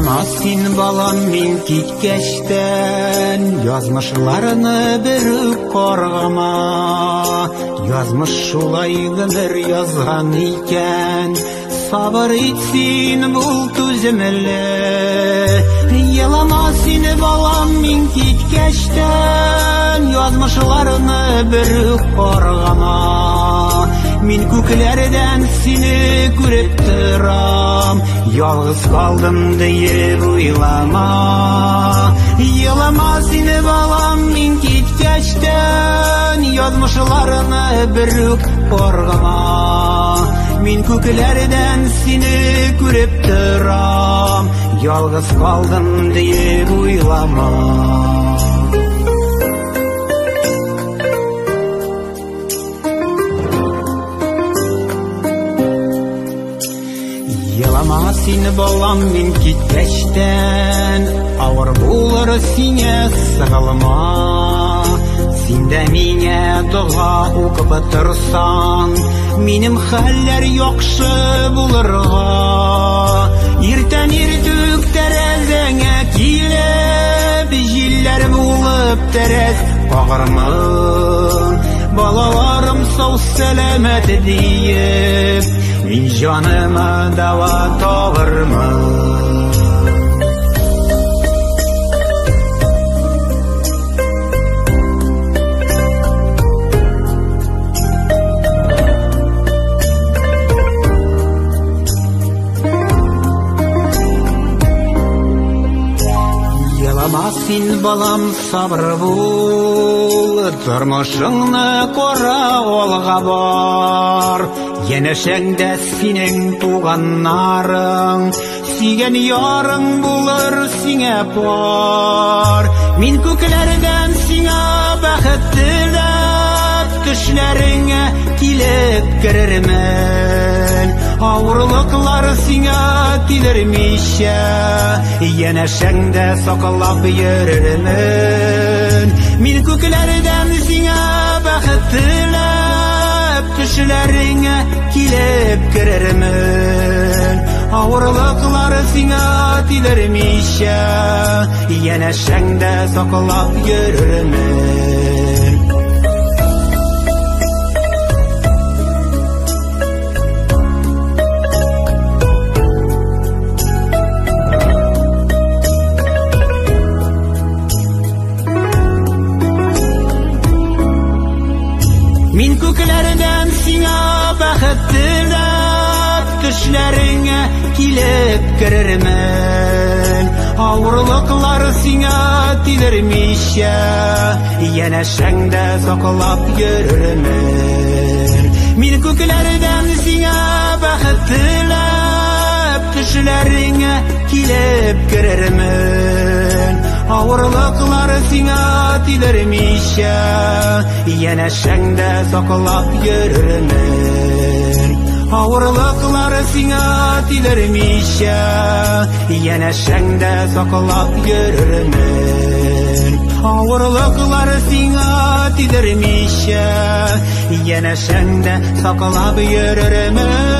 Ялама син балам мин киткәчтән, язмышларны бөрүк каргама. Язмыш шулай гомер язган икән, сабыр ит син бул түземле. Ялама син балам мин киткәчтән, язмышларны бөрүк каргама. Мин күкләрдән сине күреп торам, ялгыз калдым диеп уйлама. Елама сине балам мин киткәчтән, язмышларны бөрүк каргама. Мин күкләрдән сине күреп торам, ялгыз калдым диеп уйлама. Ялама син балам мин киткәчтән, авыр булыр сиңа сыгылма. Син дә миңа дуга укып торсаң, минем хәлләр яхшы булырга. Иртән иртүк тәрәзәңә килеп, җилләр булып тәрәз кагармы. Балаларым сау сәламәт диеп, мин җаныма дава табырмын. Ялама син балам сабыр бул, тормышыңны кара алга бар. Янәшәңдә синең туганнарың, сөйгән ярың булыр сиңа пар. Мин күкләрдән сиңа бәхет теләп, төшләреңә килеп керермен. Авырлыклар сиңа килермичә, янәшәңдә саклап йөрермен. Мин күкләрдән сиңа бәхет теләп, төшләреңә килеп керермен. Авырлыклар сиңа килермичә, янәшәңдә саклап йөрермен. Мин күкләрдән сиңа бәхет теләп, төшләреңә килеп керермен. Авырлыклар сиңа килермичә, янәшәңдә саклап йөрермен. Мин күкләрдән сиңа бәхет теләп, төшләреңә килеп керермен. Авырлыклар сиңа килермичә, янәшәңдә саклап йөрермен. Авырлыклар сиңа килермичә, янәшәңдә саклап йөрермен. Авырлыклар сиңа килермичә, янәшәңдә саклап йөрермен.